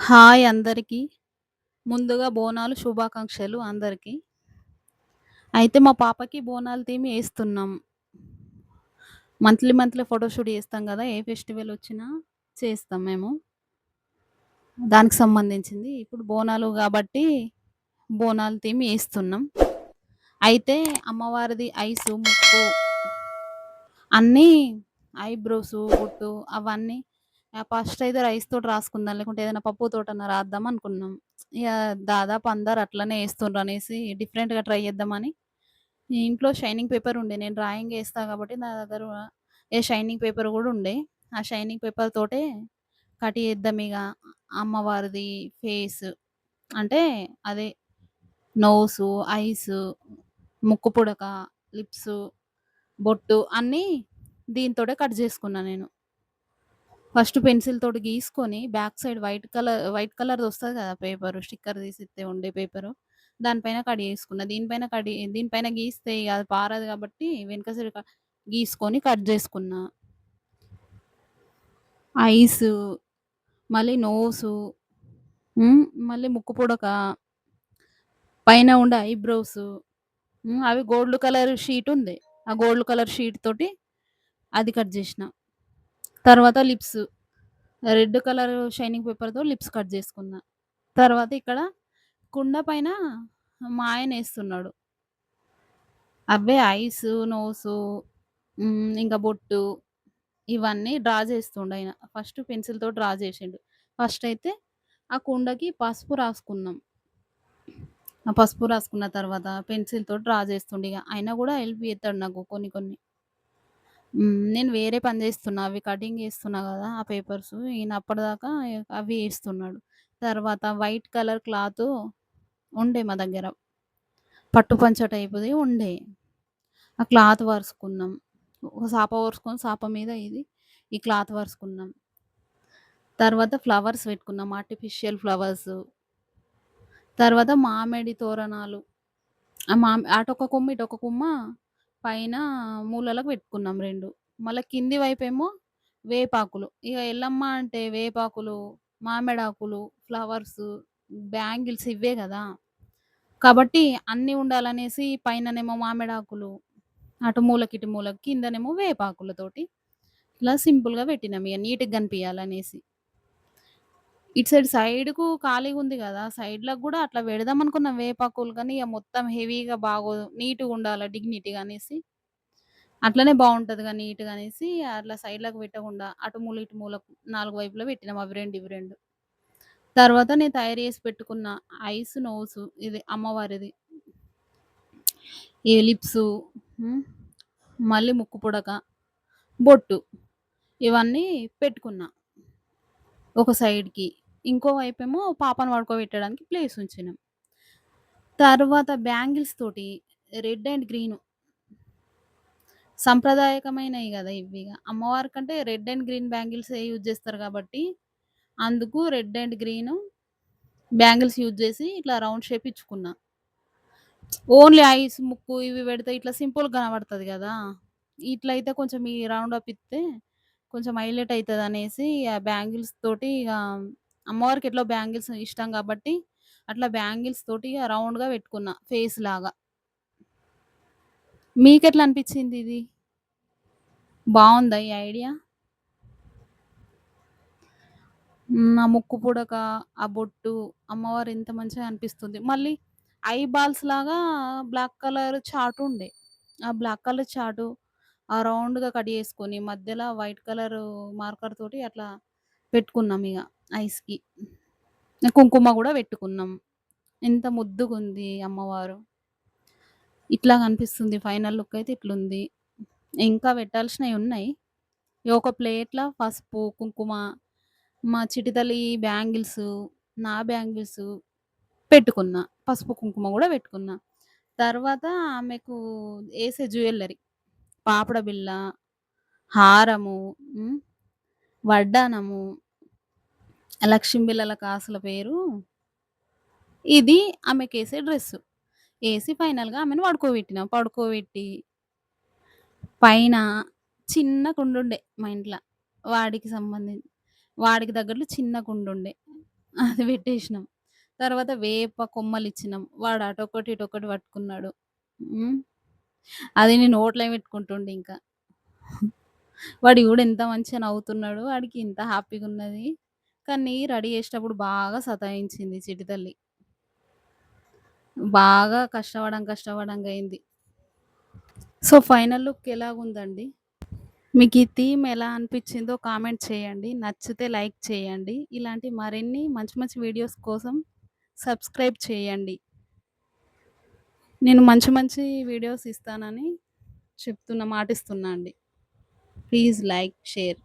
Hi అందరికి. ముందుగా బోనాలు శుభాకాంక్షలు అందరికి. అయితే మా పాపకి బోనాల థీమ్ ఏస్తున్నాం. మంత్లీ ఫోటోషూట్ చేస్తాం గదా! ఏ ఫెస్టివల్ ఒచ్చినా చేస్తాం మేము. దానికి సంబంధించింది. ఇప్పుడు బోనాలు గాబట్టి బోనాల థీమ్ ఏస్తున్నాం. అయితే అమ్మవారిది ఐసు, ముక్కు అన్నీ ఐబ్రోసు, బొట్టు అవన్నీ ఫస్ట్ అయితే రైస్‌తోటి రాసుకుందాం. లేకుంటే ఏదైనా పప్పుతోటన్నా రాద్దాం అనుకున్నాం. ఇగ దాదాపు అందరూ అట్లనే ఏస్తుండ్రనేసి డిఫరెంట్‌గా ట్రై చేద్దామని ఇంట్లో షైనింగ్ పేపర్ ఉండే. నేను డ్రాయింగ్ ఏస్తా కాబట్టి నా దగ్గర షైనింగ్ పేపర్ గూడా ఉండే. ఆ షైనింగ్ పేపర్ తోటే కట్ చేద్దామిగ అమ్మవారిది ఫేస్ అంటే అదే నోసు, ఐసు, ముక్కు పుడక, లిప్సు, బొట్టు అన్నీ దీనితోటే కట్ జేసుకున్నా నేను. ఫస్ట్ పెన్సిల్ తోటి గీసుకొని బ్యాక్ సైడ్ వైట్ కలర్‌దొస్తది గదా! పేపరు స్టిక్కర్ తీసిస్తే ఉండే పేపరు. దానిపైన కట్ జేసుకున్న. దీనిపైన గీస్తే ఇగ అది పారదు గాబట్టి వెనక సైడ్ గీసుకొని కట్ జేసుకున్నా. ఐసు, మళ్ళీ నోసు, మళ్ళీ ముక్కు పుడక, పైన ఉండే ఐబ్రోసు, అవి గోల్డ్ కలర్ షీట్ ఉంది. ఆ గోల్డ్ కలర్ షీట్ తోటి అది కట్ జేసిన. తర్వాత లిప్స్ రెడ్ కలర్ షైనింగ్ పేపర్‌తో లిప్స్ కట్ జేసుకున్నా. తర్వాత ఇక్కడ కుండ పైన మా ఆయనేస్తున్నాడు. అవే ఐసు, నోసు, ఇంకా బొట్టు ఇవన్నీ డ్రా చేస్తుండాయన. ఫస్ట్ పెన్సిల్‌తో డ్రా చేసిండు. ఫస్ట్ అయితే ఆ కుండకి పసుపు రాసుకున్నాం. ఆ పసుపు రాసుకున్న తర్వాత పెన్సిల్‌తో డ్రా చేస్తుండిగ. ఆయన గూడా హెల్ప్ చేత్తాడు నాకు కొన్ని కొన్ని. నేను వేరే పని జేస్తున్నా. అవి కటింగ్ ఏస్తున్నా గదా! ఆ పేపర్సు. ఈయన అప్పటిదాకా అవి ఏస్తున్నాడు. తర్వాత వైట్ కలర్ క్లాతు ఉండే మా దగ్గర. పట్టు పంచ టైపుది ఉండే. ఆ క్లాత్ పరుసుకున్నాం. ఒక సాప పరుసుకొని సాప మీద ఈ క్లాత్ పరుసుకున్నాం. తర్వాత ఫ్లవర్స్ పెట్టుకున్నాం. Artificial flowers. తర్వాత మామిడి తోరణాలు. అటొక కొమ్మ, ఇటొక కొమ్మ పైన మూలలకు పెట్టుకున్నాం 2. మళ్ళా కింది వైపేమో వేపాకులు. ఇగ ఎల్లమ్మ అంటే వేపాకులు, మామిడాకులు, ఫ్లవర్సు, బ్యాంగిల్స్ ఇవ్వే గదా! కాబట్టి అన్నీ ఉండాలనేసి పైననేమో మామిడాకులు, అటు మూలకి, ఇటు మూలకి, కిందనేమో వేపాకులతోటి ఇలా సింపుల్‌గా పెట్టినాం ఇగ నీట్‌గా కనిపియాలనేసి. ఇటు సైడ్‌కు ఖాళీగుంది గదా! సైడ్‌లకు గూడా అట్లా పెడదామనుకున్నాం వేపాకులు కానీ, ఇగ మొత్తం హెవీగా బాగోదు. నీట్‌గుండాల డిగ్నిటీగా అనేసి, అట్లనే బావుంటదిగా నీట్‌గా అనేసి అట్లా సైడ్‌లకు పెట్టకుండా అటు మూల, ఇటు మూలకు 4 వైపులా పెట్టినాం అవి 2, ఇవి 2. తర్వాత నేను తయారు చేసి పెట్టుకున్న ఐస్, నోసు ఇది అమ్మవారిది. ఈ లిప్సు, హ్మ్. మళ్ళీ ముక్కు పుడక, బొట్టు ఇవన్నీ పెట్టుకున్నా ఒక సైడ్‌కి. ఇంకో వైపేమో పాపను పడుకోబెట్టడానికి ప్లేస్ ఉంచినాం. తర్వాత బ్యాంగిల్స్ తోటి రెడ్ అండ్ గ్రీను సంప్రదాయకమైనయి గదా! ఇవిగ. అమ్మవారికంటే రెడ్ అండ్ గ్రీన్ బ్యాంగిల్సే యూజ్ జేస్తారు గాబట్టి, అందుకు red and green bangles use జేసి ఇట్లా రౌండ్ షేప్ ఇచ్చుకున్నా. ఓన్లీ ఐస్, ముక్కు ఇవి పెడితే ఇట్లా సింపుల్‌గా కనబడతది గదా! ఇట్లయితే కొంచెం ఈ రౌండ్ అప్ ఇత్తే కొంచెం హైలైట్ అయితదనేసి ఆ బ్యాంగిల్స్ తోటి ఇగ అమ్మవారికి ఎట్లో బ్యాంగిల్స్ ఇష్టం గాబట్టి, అట్లా బ్యాంగిల్స్ తోటి ఇగ రౌండ్‌గా పెట్టుకున్నా ఫేస్‌లాగా. మీకెట్లా అనిపిచ్చిందిది? బావుందా ఈ ఐడియా? ఆ ముక్కు పుడక, ఆ బొట్టు, అమ్మవారు ఎంత మంచిగా అనిపిస్తుంది. మళ్ళీ ఐ బాల్స్ లాగా బ్లాక్ కలర్ చార్ట్ ఉండే. ఆ బ్లాక్ కలర్ చార్టు రౌండ్‌గా కట్ చేసుకొని మధ్యలో వైట్ కలరు మార్కర్ తోటి అట్లా పెట్టుకున్నామిగ ఐస్‌కి. కుంకుమ గూడా పెట్టుకున్నాం. ఎంత ముద్దుగుంది అమ్మవారు. ఇట్లా కనిపిస్తుంది ఫైనల్ లుక్ అయితే ఇట్లుంది. ఇంకా పెట్టాల్సినయున్నయి. ఒక ప్లేట్‌ల పసుపు, కుంకుమ, మా చిట్టి తల్లి బ్యాంగిల్సు, నా బ్యాంగిల్సు పెట్టుకున్నా. పసుపు, కుంకుమ గూడా పెట్టుకున్నా. తర్వాత ఆమెకు ఏసే జ్యువెల్లరీ పాపడ బిళ్ళ, హారము, హ్మ్, వడ్డానము, లక్ష్మీ బిళ్ళల కాసుల పేరు ఇది ఆమెకేసే డ్రెస్సు. ఏసి ఫైనల్‌గా ఆమెను పడుకోబెట్టినా. పడుకోబెట్టి పైన చిన్న కుండుండే మా ఇంట్ల. వాడికి సంబంధించి వాడికి తగ్గట్లు చిన్న కుండుండే. అది పెట్టేసినాం. తర్వాత వేప కొమ్మలిచ్చినాం. వాడు అటొకటి, ఇటొకటి పట్టుకున్నాడు. హ్మ్. అది నేను నోట్లో పెట్టుకుంటుండే ఇంకా. వాడు చూడు ఎంత మంచిగా నవ్వుతున్నాడు. వాడికి ఇంత హ్యాపీగున్నది. కానీ రెడీ చేసేటప్పుడు బాగా సతాయించింది చిట్టి తల్లి. బాగా కష్టపడంగా అయింది. సో, ఫైనల్ లుక్ ఎలాగుందండి? మీకు ఈ థీమ్ ఎలా అనిపిచ్చిందో కామెంట్ చేయండి. నచ్చితే లైక్ చేయండి. ఇలాంటి మరిన్ని మంచి మంచి వీడియోస్ కోసం సబ్స్క్రైబ్ చేయండి. నేను మంచి మంచి వీడియోస్ ఇస్తానని మాటిస్తున్నా అండి. Please like, share.